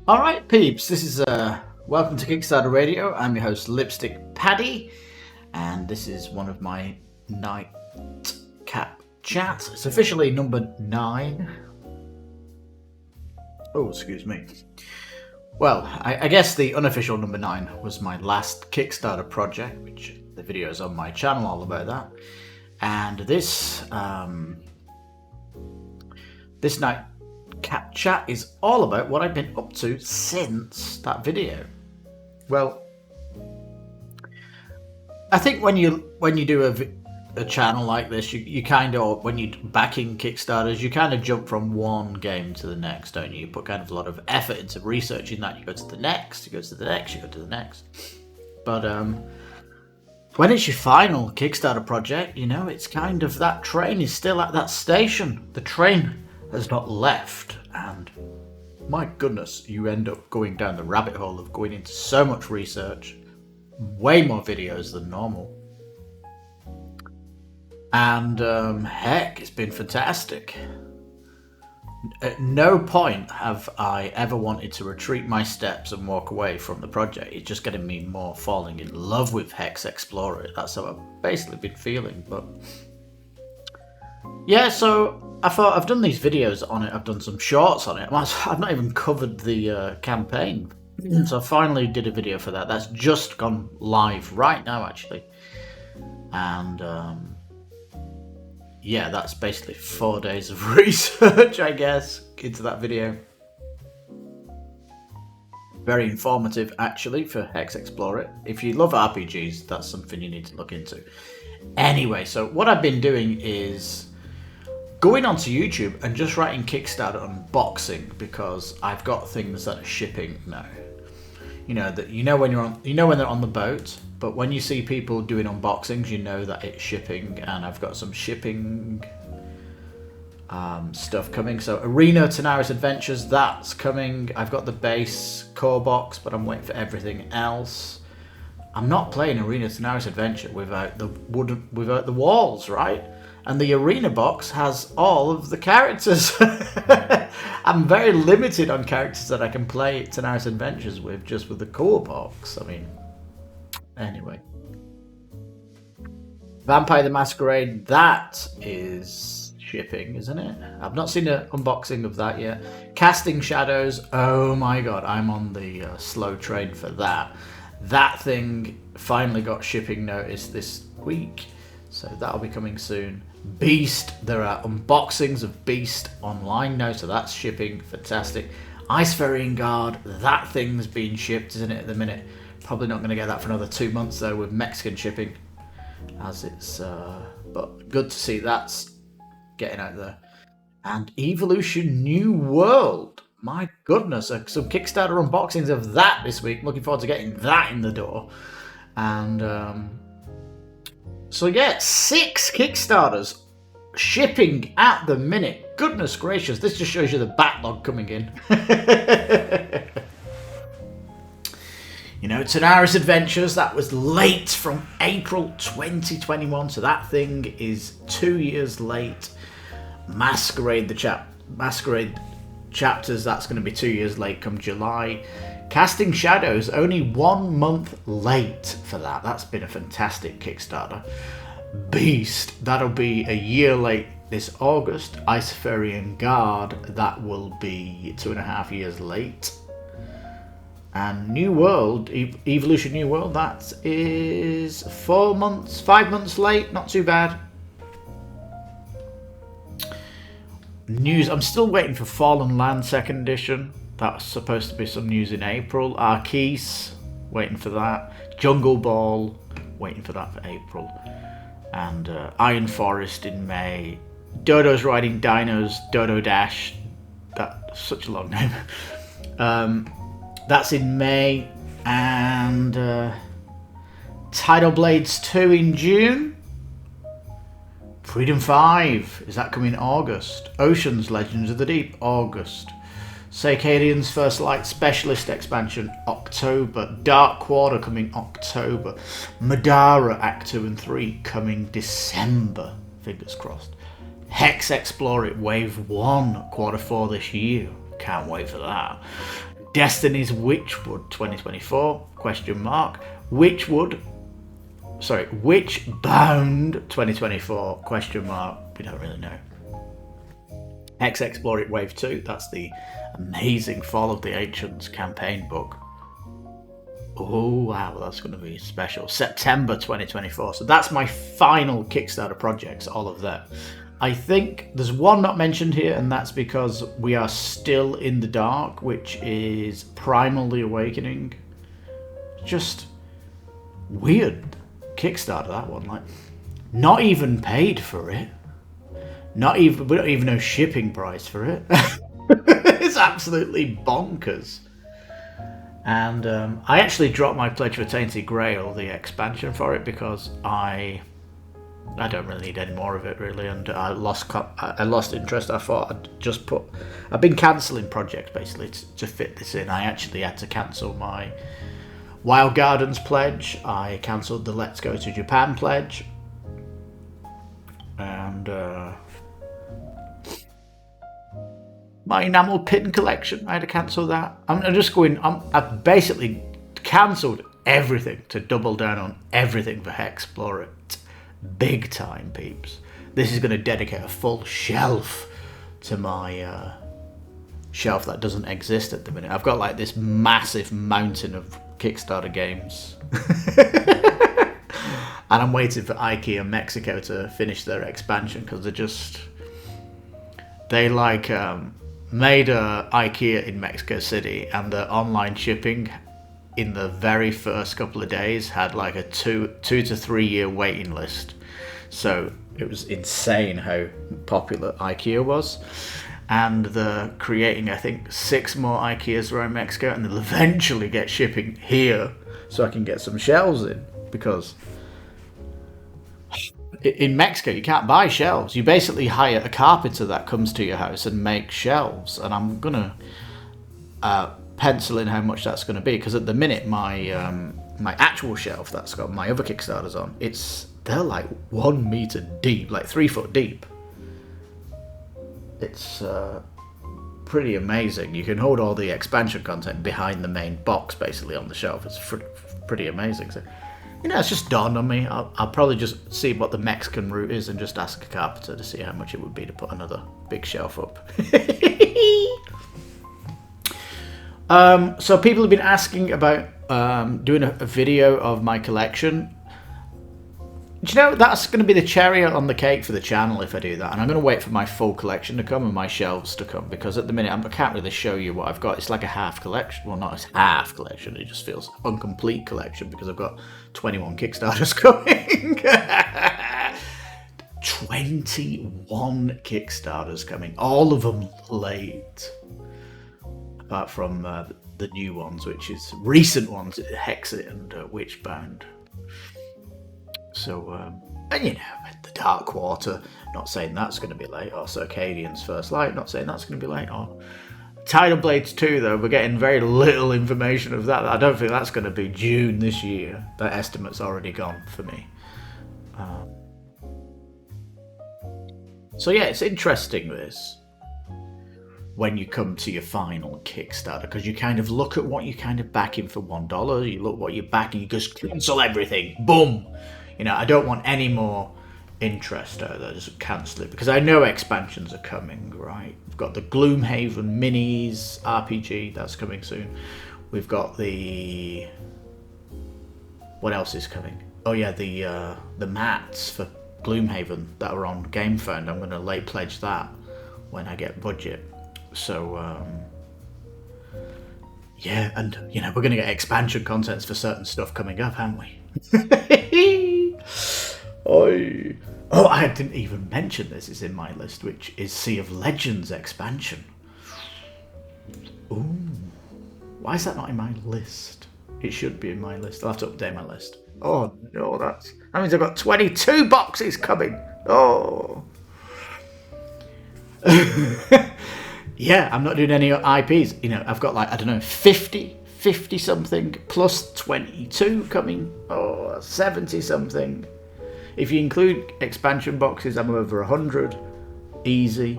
All right, peeps. This is welcome to Kickstarter Radio. I'm your host, Lipstickpaddy, and this is one of my Nightcap Chat. It's officially number 9. Oh, excuse me. Well, I guess the unofficial number 9 was my last Kickstarter project, which the video is on my channel all about that. And this Nightcap Chat is all about what I've been up to since that video. Well, I think when you do a channel like this, you kind of, when you're backing Kickstarters, you kind of jump from one game to the next, don't you? You put kind of a lot of effort into researching that. You go to the next, you go to the next, you go to the next. But when it's your final Kickstarter project, you know, it's kind of, that train is still at that station. The train has not left, and my goodness, you end up going down the rabbit hole of going into so much research, way more videos than normal. And heck, it's been fantastic. At no point have I ever wanted to retreat my steps and walk away from the project. It's just getting me more falling in love with Hex Explorer. That's how I've basically been feeling. But yeah, so I thought, I've done these videos on it, I've done some shorts on it. I've not even covered the campaign. So I finally did a video for that. That's just gone live right now, actually. And yeah, that's basically 4 days of research, I guess, into that video. Very informative, actually, for Hex Explorer. If you love RPGs, that's something you need to look into. Anyway, so what I've been doing is going onto YouTube and just writing Kickstarter unboxing, because I've got things that are shipping now. You know that when they're on the boat, but when you see people doing unboxings, you know that it's shipping, and I've got some shipping stuff coming. So Arena Tenaris Adventures, that's coming. I've got the base core box, but I'm waiting for everything else. I'm not playing Arena Tenaris Adventure without the walls, right? And the Arena box has all of the characters. I'm very limited on characters that I can play Tenaris Adventures with, just with the core box. I mean, anyway. Vampire the Masquerade, that is shipping, isn't it? I've not seen an unboxing of that yet. Casting Shadows, oh my god, I'm on the slow train for that. That thing finally got shipping notice this week, so that'll be coming soon. Beast, there are unboxings of Beast online now, so that's shipping, fantastic. Ice Ferrying Guard, that thing's being shipped, isn't it, at the minute? Probably not going to get that for another 2 months though, with Mexican shipping, as it's but good to see that's getting out there. And Evolution New World, my goodness, some Kickstarter unboxings of that this week. Looking forward to getting that in the door. And so yeah, 6 Kickstarters shipping at the minute. Goodness gracious, this just shows you the backlog coming in. You know, Tenaris Adventures, that was late from April 2021, so that thing is 2 years late. Masquerade Chapters, that's going to be 2 years late come July. Casting Shadows, only 1 month late for that. That's been a fantastic Kickstarter. Beast, that'll be a year late this August. Ice Ferrying Guard, that will be 2.5 years late. And New World, Evolution New World, that is 5 months late, not too bad. News, I'm still waiting for Fallen Land 2nd edition. That's supposed to be some news in April. Arceus, waiting for that. Jungle Ball, waiting for that for April. And Iron Forest in May. Dodo's Riding Dinos, Dodo Dash. That's such a long name. That's in May. And Tidal Blades 2 in June. Freedom 5, is that coming in August? Oceans Legends of the Deep, August. Circadian's First Light Specialist expansion, October. Dark Quarter coming October. Madara Act 2 and 3 coming December. Fingers crossed. Hex Explorer Wave 1, Quarter 4 this year. Can't wait for that. Destiny's Witchwood 2024, question mark. Witchbound 2024, question mark. We don't really know. Hex Explore It Wave 2, that's the amazing Fall of the Ancients campaign book. Oh wow, that's going to be special. September 2024. So that's my final Kickstarter projects, all of that. I think there's one not mentioned here, and that's because we are still in the dark, which is Primal the Awakening. Just weird Kickstarter, that one. Like, not even paid for it. We don't even know shipping price for it. It's absolutely bonkers. And I actually dropped my pledge for Tainted Grail, the expansion for it, because I don't really need any more of it really, and I lost interest. I thought I've been cancelling projects basically to fit this in. I actually had to cancel my Wild Gardens pledge. I cancelled the Let's Go to Japan pledge, and my enamel pin collection, I had to cancel that. I've basically cancelled everything to double down on everything for Hexplore It. Big time, peeps. This is going to dedicate a full shelf to my shelf that doesn't exist at the minute. I've got like this massive mountain of Kickstarter games. And I'm waiting for IKEA Mexico to finish their expansion, because they made a IKEA in Mexico City, and the online shipping in the very first couple of days had like a 2 to 3 year waiting list. So it was insane how popular IKEA was. And they're creating, I think, 6 more IKEAs around Mexico, and they'll eventually get shipping here so I can get some shelves in, because in Mexico you can't buy shelves. You basically hire a carpenter that comes to your house and makes shelves, and I'm gonna pencil in how much that's going to be, because at the minute my actual shelf that's got my other Kickstarters on, they're like 1 meter deep, like 3 foot deep. It's pretty amazing. You can hold all the expansion content behind the main box basically on the shelf. It's pretty amazing. So, it's just dawned on me. I'll probably just see what the Mexican route is and just ask a carpenter to see how much it would be to put another big shelf up. So people have been asking about doing a video of my collection. Do you know, that's going to be the cherry on the cake for the channel if I do that. And I'm going to wait for my full collection to come and my shelves to come, because at the minute I can't really show you what I've got. It's like a half collection. Well, not a half collection. It just feels incomplete collection because I've got 21 Kickstarters coming. 21 Kickstarters coming. All of them late. Apart from the new ones, which is recent ones, Hexit and Witchbound. So, and the Dark Quarter, not saying that's going to be late, or Circadian's First Light, not saying that's going to be late, or Tidal Blades 2, though, we're getting very little information of that. I don't think that's going to be June this year. That estimate's already gone for me. So yeah, it's interesting this, when you come to your final Kickstarter, because you kind of look at what you're kind of backing for $1, you look what you're backing, you just cancel everything, boom. I don't want any more interest out there, just cancel it, because I know expansions are coming, right? We've got the Gloomhaven Minis RPG, that's coming soon. We've got what else is coming? Oh yeah, the mats for Gloomhaven that are on GameFound. I'm going to late pledge that when I get budget. So, yeah, and, we're going to get expansion contents for certain stuff coming up, haven't we? I didn't even mention this. It's in my list, which is Sea of Legends expansion. Ooh. Why is that not in my list? It should be in my list. I'll have to update my list. Oh, no, that means I've got 22 boxes coming. Oh. Yeah, I'm not doing any IPs. I've got 50 something plus 22 coming. Oh, 70 something. If you include expansion boxes, I'm over 100 easy.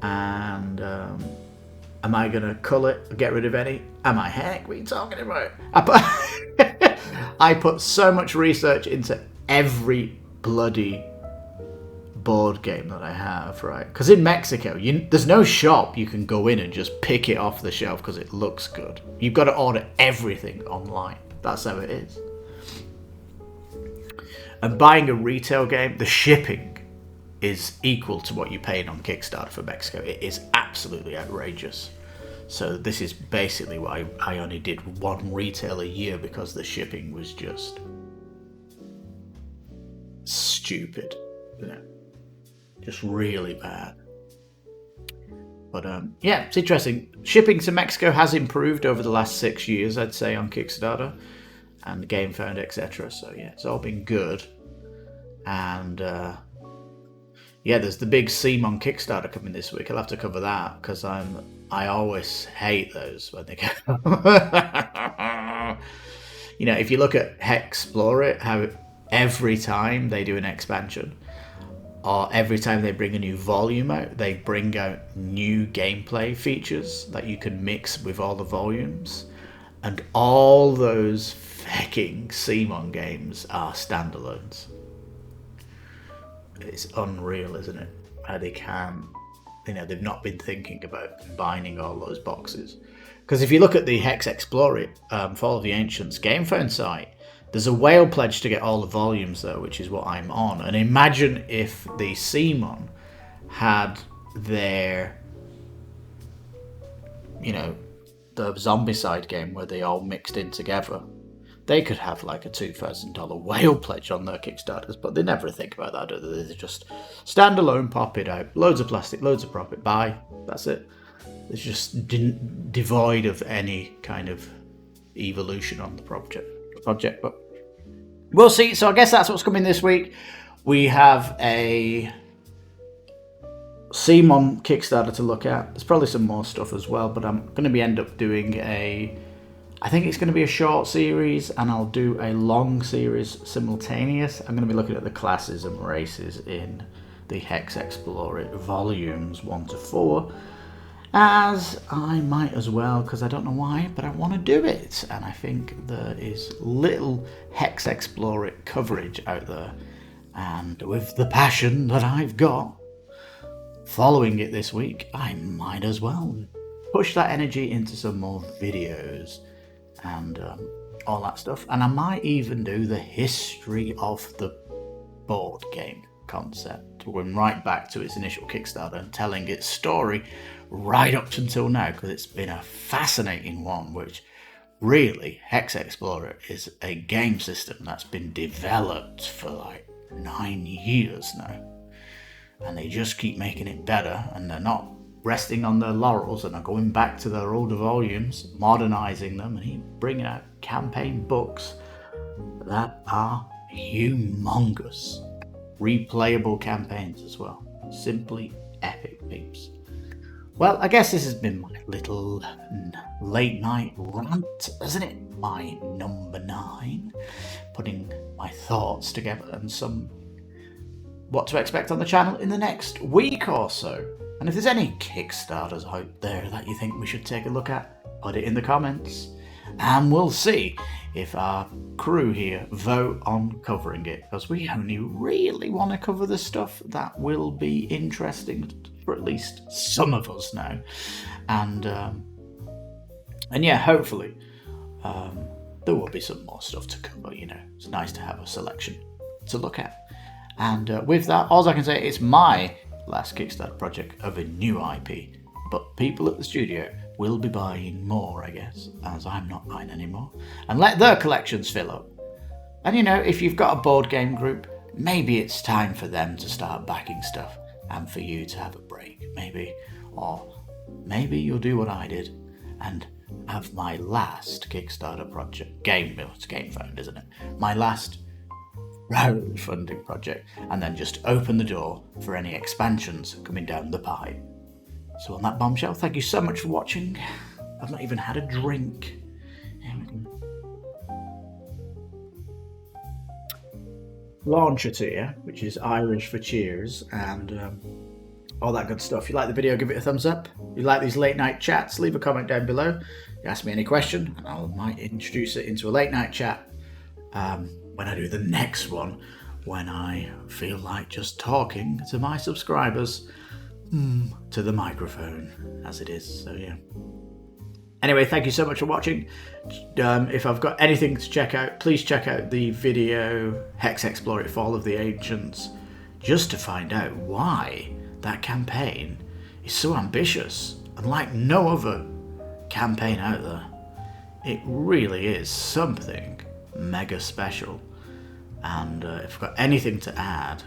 And Am I going to cull it or get rid of any? Am I heck? What are you talking about? I put so much research into every bloody board game that I have, right? Because in Mexico, there's no shop you can go in and just pick it off the shelf because it looks good. You've got to order everything online. That's how it is. And buying a retail game, the shipping is equal to what you're paying on Kickstarter for Mexico. It is absolutely outrageous. So this is basically why I only did one retail a year, because the shipping was just stupid, just really bad. But yeah, it's interesting. Shipping to Mexico has improved over the last 6 years, I'd say, on Kickstarter and GameFound, etc. So yeah, it's all been good. And yeah, there's the big Simon Kickstarter coming this week. I'll have to cover that because I always hate those when they go. If you look at Explore It, how every time they do an expansion, or every time they bring a new volume out, they bring out new gameplay features that you can mix with all the volumes. And all those fucking Simon games are standalones. It's unreal, isn't it? How they can, they've not been thinking about combining all those boxes. Because if you look at the Hex Explorer, Fall of the Ancients GameFound site, there's a whale pledge to get all the volumes though, which is what I'm on. And imagine if the Simon had their, the Zombicide game where they all mixed in together. They could have like a $2,000 whale pledge on their Kickstarters, but they never think about that, do they? They just standalone, pop it out, loads of plastic, loads of profit, buy, that's it. It's just devoid of any kind of evolution on the project, but we'll see. So I guess that's what's coming this week. We have a Simon Kickstarter to look at. There's probably some more stuff as well, but I'm going to end up doing I think it's going to be a short series, and I'll do a long series simultaneous. I'm going to be looking at the classes and races in the Hex Explorer volumes 1 to 4, as I might as well, because I don't know why, but I want to do it. And I think there is little Hex Explorer coverage out there, and with the passion that I've got following it this week, I might as well push that energy into some more videos and all that stuff. And I might even do the history of the board game concept, going right back to its initial Kickstarter and telling its story right up until now, because it's been a fascinating one. Which really, Hex Explorer is a game system that's been developed for like 9 years now, and they just keep making it better, and they're not resting on their laurels and are going back to their older volumes, modernizing them, and bringing out campaign books that are humongous, replayable campaigns as well. Simply epic, peeps. Well, I guess this has been my little late night rant, isn't it? My number 9, putting my thoughts together and some what to expect on the channel in the next week or so. And if there's any Kickstarters out there that you think we should take a look at, put it in the comments, and we'll see if our crew here vote on covering it, because we only really want to cover the stuff that will be interesting for at least some of us now. And yeah, hopefully there will be some more stuff to cover. It's nice to have a selection to look at. And with that, all I can say is my last Kickstarter project of a new IP, but people at the studio will be buying more, I guess, as I'm not buying anymore, and let their collections fill up. And if you've got a board game group, maybe it's time for them to start backing stuff, and for you to have a break, maybe. Or maybe you'll do what I did and have my last Kickstarter project, it's GameFound, isn't it? My last crowdfunding project, and then just open the door for any expansions coming down the pipe. So on that bombshell, thank you so much for watching. I've not even had a drink. Launcher to you, which is Irish for cheers, and all that good stuff. If you like the video, give it a thumbs up. If you like these late night chats, leave a comment down below. You ask me any question, and I might introduce it into a late night chat when I do the next one, when I feel like just talking to my subscribers to the microphone, as it is. So yeah. Anyway, thank you so much for watching. If I've got anything to check out, please check out the video Hex Explorer Fall of the Ancients, just to find out why that campaign is so ambitious and like no other campaign out there. It really is something mega special. And if I've got anything to add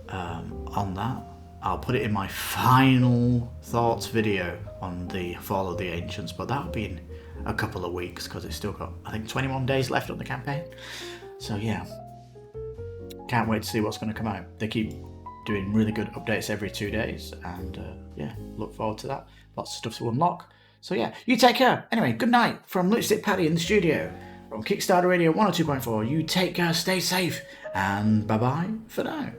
on that, I'll put it in my final thoughts video on the Fall of the Ancients, but that'll be in a couple of weeks because it's still got, I think, 21 days left on the campaign. So yeah, can't wait to see what's going to come out. They keep doing really good updates every 2 days, and yeah, look forward to that. Lots of stuff to unlock. So yeah, you take care. Anyway, good night from Lipstickpaddy in the studio from Kickstarter Radio 102.4. You take care, stay safe, and bye-bye for now.